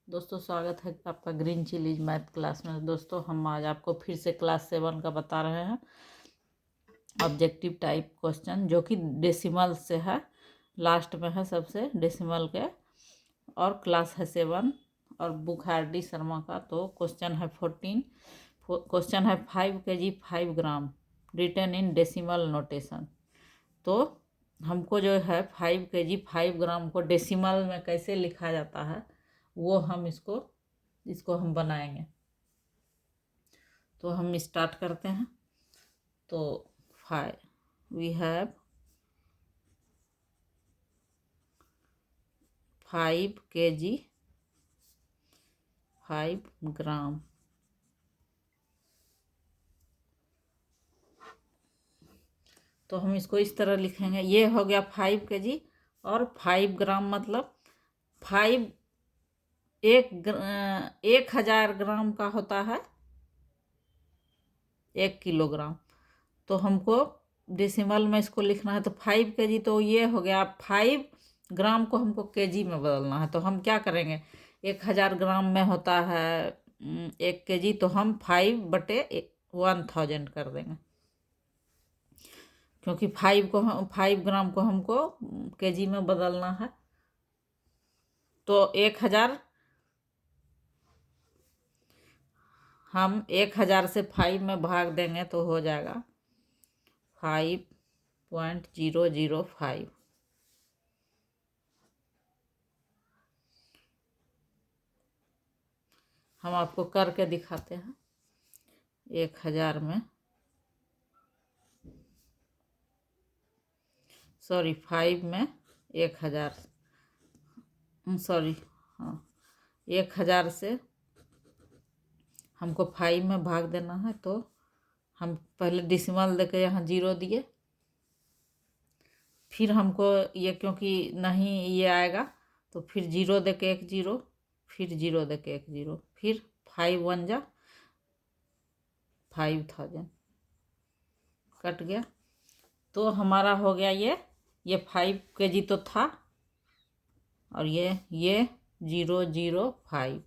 दोस्तों स्वागत है आपका ग्रीन चिलीज मैथ क्लास में। दोस्तों हम आज आपको फिर से क्लास 7 का बता रहे हैं ऑब्जेक्टिव टाइप क्वेश्चन, जो कि डेसिमल से है, लास्ट में है सबसे डेसिमल के, और क्लास है 7 और बुक है RD शर्मा का। तो क्वेश्चन है 14। क्वेश्चन है 5 kg 5 gram written in decimal notation. तो हमको जो है 5 kg 5 ग्राम को डेसिमल में कैसे लिखा जाता है वो हम इसको हम बनाएंगे। तो हम स्टार्ट करते हैं। तो 5 वी हैव 5 kg 5 ग्राम। तो हम इसको इस तरह लिखेंगे। ये हो गया 5 kg और 5 ग्राम मतलब 5 1000 ग्राम का होता है 1 किलोग्राम। तो हमको डेसिमल में इसको लिखना है। तो 5 kg तो ये हो गया। 5 ग्राम को हमको kg में बदलना है। तो हम क्या करेंगे, 1000 ग्राम में होता है 1 kg, तो हम 5/1000 कर देंगे, क्योंकि 5 ग्राम को हमको kg में बदलना है। तो 1000 हम 1000 से 5 में भाग देंगे तो हो जाएगा 5.005। हम आपको करके दिखाते हैं। 1000 में 5 में 1000, हाँ, 1000 से हमको 5 में भाग देना है। तो हम पहले डिसिमल देके यहाँ 0 दिए, फिर हमको ये क्योंकि नहीं ये आएगा तो फिर 0 देके 1 0, फिर 0 देके 1 0, फिर 5 1 जा 5000 कट गया। तो हमारा हो गया ये 5 kg तो था, और ये 005,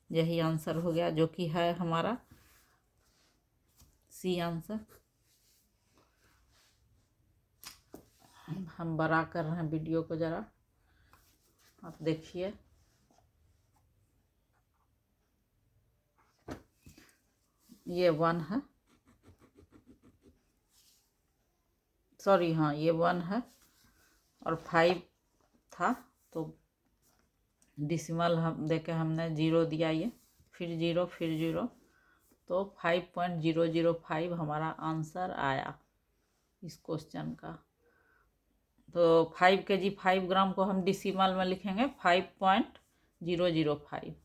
यही आंसर हो गया, जो कि है हमारा सी आंसर। हम बड़ा कर रहे हैं वीडियो को, ज़रा आप देखिए। ये 1 है, हाँ ये 1 है और 5 था। तो डिसिमल हम देके हमने 0 दिया, ये फिर 0 फिर 0, तो 5.005 हमारा आंसर आया इस क्वेश्चन का। तो 5 kg 5 ग्राम को हम डिसिमल में लिखेंगे 5.005।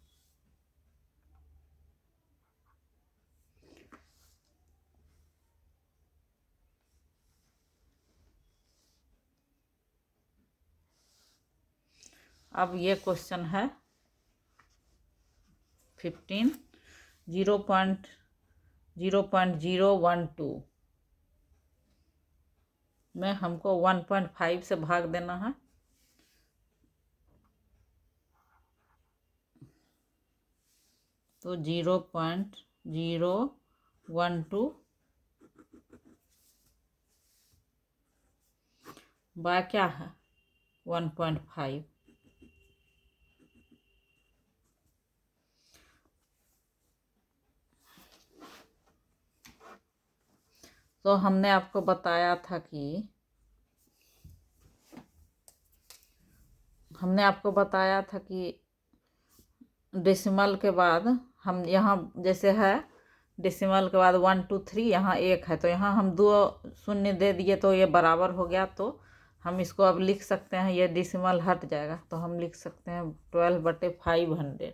अब ये क्वेश्चन है 15, 0.012 में हमको 1.5 से भाग देना है। तो 0.012 बाय क्या है 1.5। तो हमने आपको बताया था कि डेसिमल के बाद हम यहाँ जैसे है, डेसिमल के बाद 1 2 3 यहाँ 1 है, तो यहाँ हम 2 शून्य दे दिए तो ये बराबर हो गया। तो हम इसको अब लिख सकते हैं, ये डेसिमल हट जाएगा तो हम लिख सकते हैं 12/500,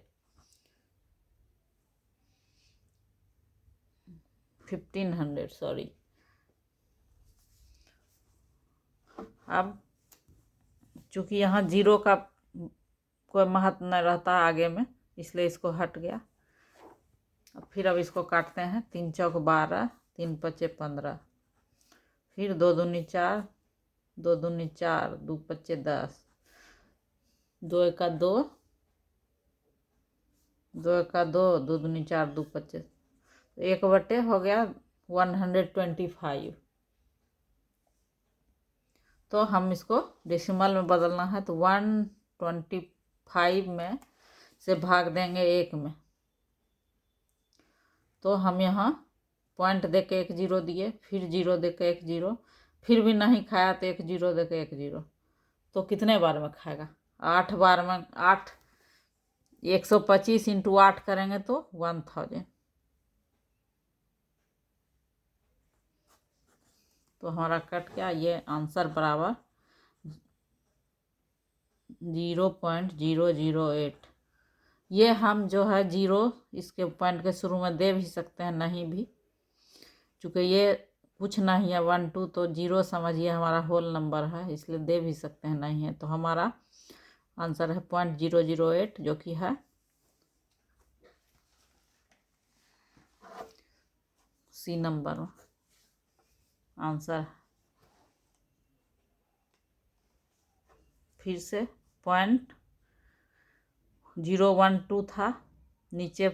1500 अब चूँकि यहाँ 0 का कोई महत्व नहीं रहता आगे में, इसलिए इसको हट गया। अब इसको काटते हैं। 3 चौक 12, 3 पचे 15, फिर 2 दूनी 4, 2 दूनी 4, 2 पचे 10, 2 एका 2, 2 का 2, 2 दूनी 4, 2 25, 1 बटे हो गया 125। तो हम इसको डेसिमल में बदलना है, तो 125 में से भाग देंगे 1 में। तो हम यहाँ पॉइंट दे के 1 0 दिए, फिर 0 दे के 1 0, फिर भी नहीं खाया तो 1 0 दे के 1 0। तो कितने बार में खाएगा? 8 बार में। 8 125 इंटू 8 करेंगे तो 1000। तो हमारा कट गया, ये आंसर बराबर 0.008। ये हम जो है 0 इसके पॉइंट के शुरू में दे भी सकते हैं, नहीं भी, चूँकि ये कुछ नहीं है 1 2, तो 0 समझिए हमारा होल नंबर है, इसलिए दे भी सकते हैं, नहीं है। तो हमारा आंसर है 0.008, जो कि है सी नंबर में आंसर। फिर से 0.012 था, नीचे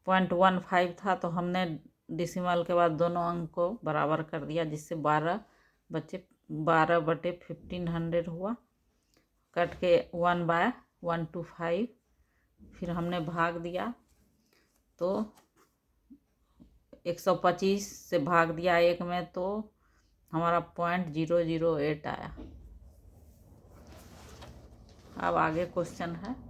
0.15 था, तो हमने डेसिमल के बाद दोनों अंक को बराबर कर दिया, जिससे 12 बटे 1500 हुआ। कट के 1/125, फिर हमने भाग दिया, तो 125 से भाग दिया 1 में, तो हमारा 0.008 आया। अब आगे क्वेश्चन है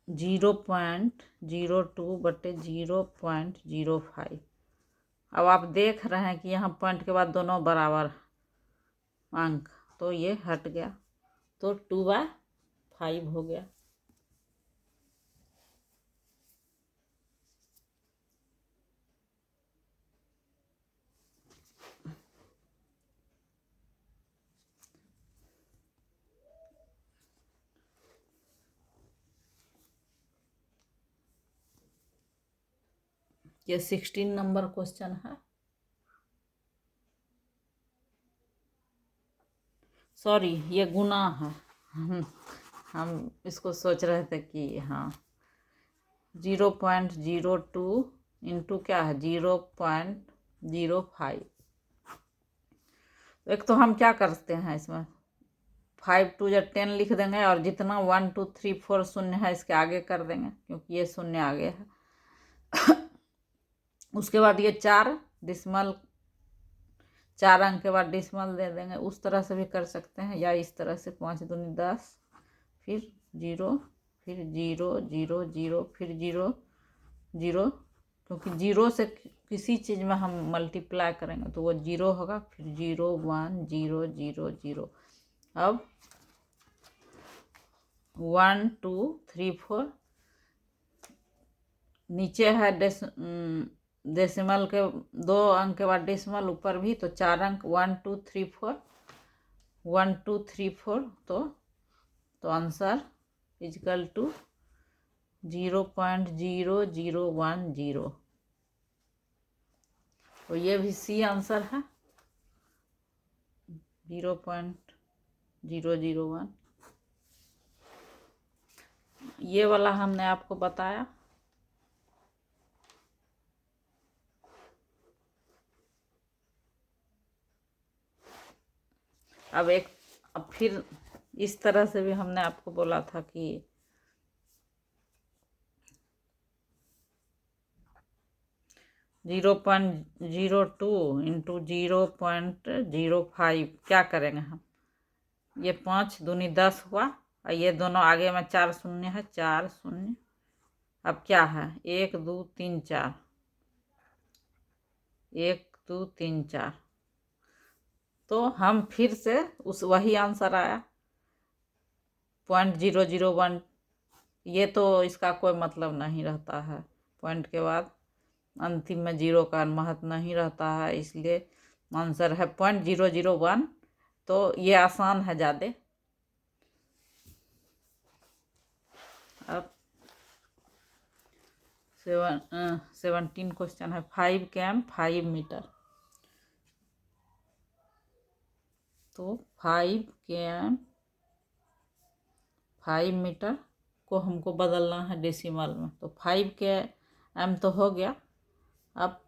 0.02 बटे 0.05। अब आप देख रहे हैं कि यहाँ पॉइंट के बाद दोनों बराबर अंक, तो ये हट गया, तो 2/5 हो गया। ये 16 नंबर क्वेश्चन है। सॉरी, ये गुना है। हम इसको सोच रहे थे कि हाँ 0.02 इंटू क्या है 0.05। एक तो हम क्या करते हैं इसमें 5 2 या 10 लिख देंगे, और जितना 1 2 3 4 शून्य है इसके आगे कर देंगे, क्योंकि ये शून्य आगे है। उसके बाद ये 4 डिसमल, 4 अंक के बाद डिसमल दे देंगे। उस तरह से भी कर सकते हैं, या इस तरह से 5 दूनी 10, फिर 0, फिर 0 0 0, फिर 0 0, क्योंकि 0 से किसी चीज़ में हम मल्टीप्लाई करेंगे तो वो 0 होगा, फिर 0 1 0 0 0। अब 1 2 3 4, नीचे है डेसिमल के 2 अंक के बाद डेसिमल, ऊपर भी, तो 4 अंक 1 2 3 4 1 2 3 4। तो आंसर इजकल टू 0.0010। तो ये भी सी आंसर है 0.001। ये वाला हमने आपको बताया। अब फिर इस तरह से भी हमने आपको बोला था कि 0.02 इंटू 0.05 क्या करेंगे हम? ये 5 दूनी 10 हुआ, और ये दोनों आगे में 4 शून्य है, 4 शून्य। अब क्या है 1 2 3 4, 1 2 3 4। तो हम फिर से वही आंसर आया 0.001। ये तो इसका कोई मतलब नहीं रहता है, पॉइंट के बाद अंतिम में 0 का महत्व नहीं रहता है, इसलिए आंसर है 0.001। तो ये आसान है ज़्यादा। अब 17 क्वेश्चन है 5 km 5 मीटर। तो 5 km 5 मीटर को हमको बदलना है डेसिमल में। तो 5 के एम तो हो गया। अब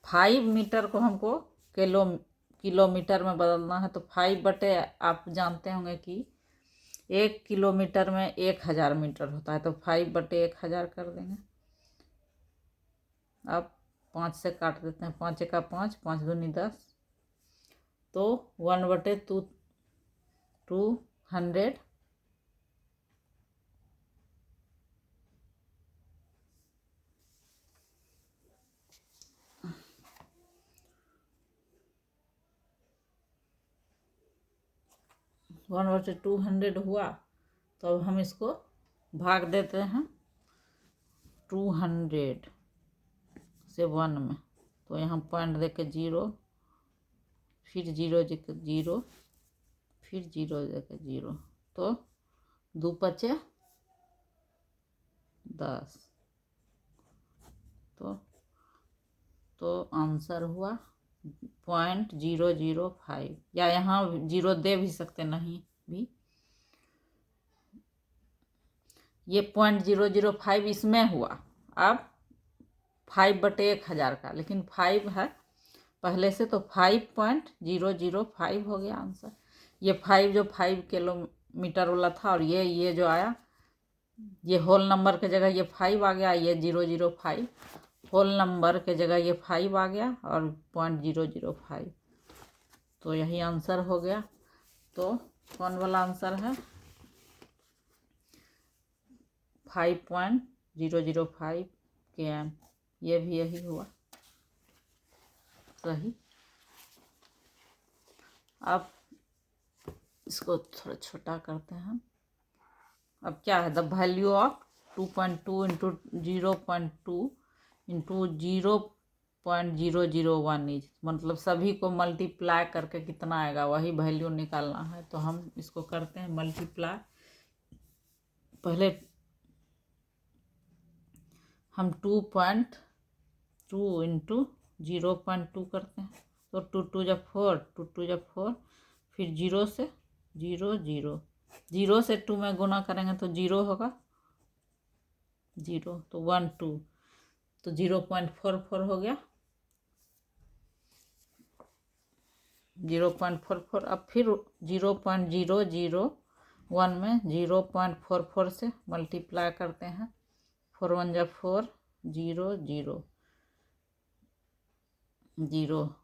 5 मीटर को हमको किलोमीटर में बदलना है। तो 5 बटे, आप जानते होंगे कि 1 किलोमीटर में 1000 मीटर होता है। तो 5 बटे 1000 कर देंगे। अब 5 से काट देते हैं। 5 का 5, 5 दूनी 10, तो 1/200 1/200 हुआ। तो अब हम इसको भाग देते हैं 200 से 1 में। तो यहाँ पॉइंट देके 0, फिर 0 देके 0, फिर 0 देके 0, तो 2 पचे 10। तो आंसर हुआ 0.005, या यहाँ 0 दे भी सकते, नहीं भी। ये 0.005 इसमें हुआ। अब 5 बटे 1000 का, लेकिन 5 है पहले से, तो 5.005 हो गया आंसर। ये 5 जो 5 किलोमीटर वाला था, और ये जो आया, ये होल नंबर के जगह ये 5 आ गया, ये 005 होल नंबर के जगह ये 5 आ गया, और 0.005। तो यही आंसर हो गया। तो कौन वाला आंसर है? 5.005 km। ये भी यही हुआ सही। अब इसको थोड़ा छोटा करते हैं। अब क्या है? The value of 2.2 into 0.2 into 0.001 is, मतलब सभी को मल्टीप्लाई करके कितना आएगा, वही वैल्यू निकालना है। तो हम इसको करते हैं मल्टीप्लाई। पहले हम 2.2 इंटू 0.2 करते हैं। तो 2 जब 4, 2 जब 4, फिर 0 से 0, 0, 0 से 2 में गुना करेंगे तो 0 होगा, 0, तो 1 2, तो 0.44 हो गया, 0.44। अब फिर 0.001 में 0.44 से मल्टीप्लाई करते हैं। 4 1 जा 4, 0 0 0,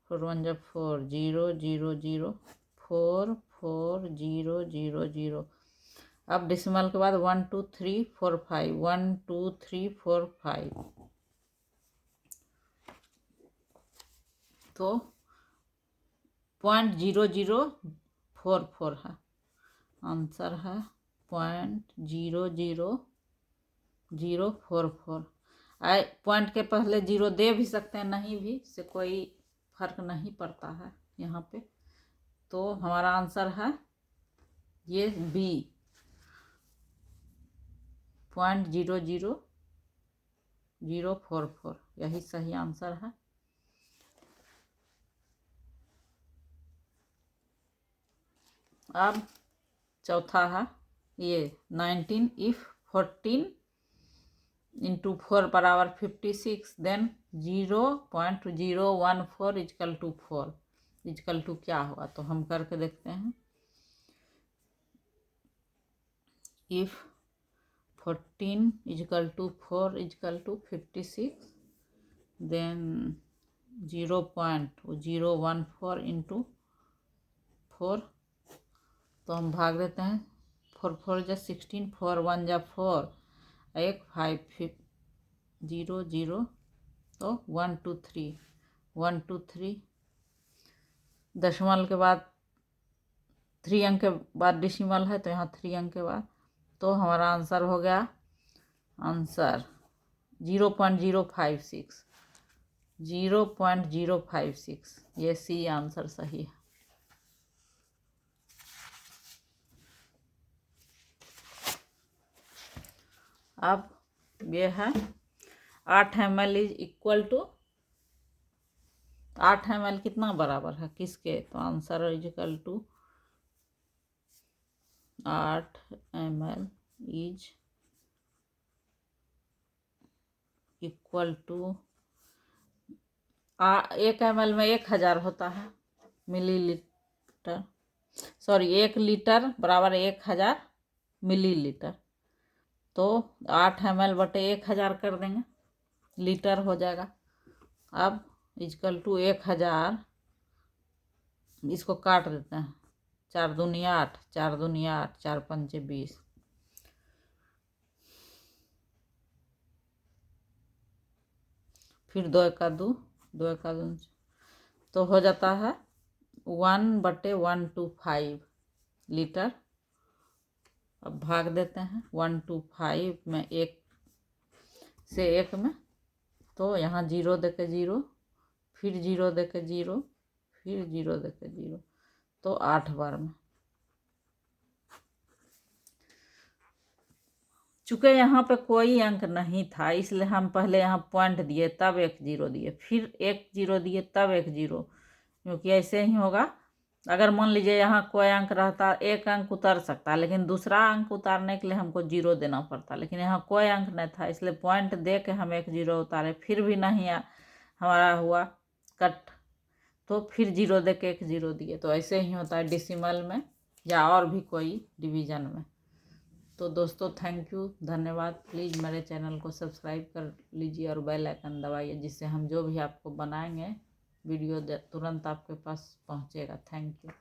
4 1 जा 4, 0 0 0, 4 4 0 0 0। अब डेसिमल के बाद 1 2 3 4 5, 1 2 3 4 5, तो 0.0044 है आंसर है, 0.00044। पॉइंट के पहले 0 दे भी सकते हैं, नहीं भी, से कोई फर्क नहीं पड़ता है यहाँ पे। तो हमारा आंसर है ये बी, 0.00044, यही सही आंसर है। अब चौथा है ये 19, इफ 14 इंटू 4 बराबर 56, then 0.014 is equal to 4 is equal to क्या होगा? तो हम करके देखते हैं। If 14 is equal to 4 is equal to 56, then 0.014 into 4, तो हम भाग देते हैं। 4 4 जा 16, 4 1 जा 4, 1 5 0 0, तो 1 2 3 1 2 3, दशमलव के बाद 3 अंक के बाद डेसिमल है, तो यहाँ 3 अंक के बाद, तो हमारा आंसर हो गया, आंसर 0.056, 0.056, ये सी आंसर सही है। अब ये है 8 ml is equal to, 8 ml कितना बराबर है किसके? तो answer is equal to 8 ml is equal to 1 ml में 1000 होता है मिलीलीटर, सॉरी 1 लीटर बराबर 1000 मिलीलीटर। तो 8 ml बटे 1000 कर देंगे, लीटर हो जाएगा। अब इजकल टू 1000, इसको काट देते हैं, 4 दूनी 8, 4 दूनी 8, 4 पंचे 20, फिर 2 एका 2, 2 एका 2, तो हो जाता है 1/125 लीटर। अब भाग देते हैं 125 में 1 से 1 में, तो यहाँ 0 देके 0, फिर 0 देके 0, फिर 0 देके 0, तो 8 बार में। चूँकि यहाँ पे कोई अंक नहीं था, इसलिए हम पहले यहाँ पॉइंट दिए, तब 1 0 दिए, फिर 1 0 दिए, तब 1 0, क्योंकि ऐसे ही होगा। अगर मान लीजिए यहाँ कोई अंक रहता, एक अंक उतर सकता, लेकिन दूसरा अंक उतारने के लिए हमको 0 देना पड़ता, लेकिन यहाँ कोई अंक नहीं था, इसलिए पॉइंट दे के हम 1 0 उतारे, फिर भी नहीं हमारा हुआ कट, तो फिर 0 दे के 1 0 दिए। तो ऐसे ही होता है डेसिमल में या और भी कोई डिवीज़न में। तो दोस्तों थैंक यू, धन्यवाद। प्लीज़ मेरे चैनल को सब्सक्राइब कर लीजिए और बेल आइकन दबाइए, जिससे हम जो भी आपको बनाएंगे वीडियो तुरंत आपके पास पहुंचेगा। Thank you.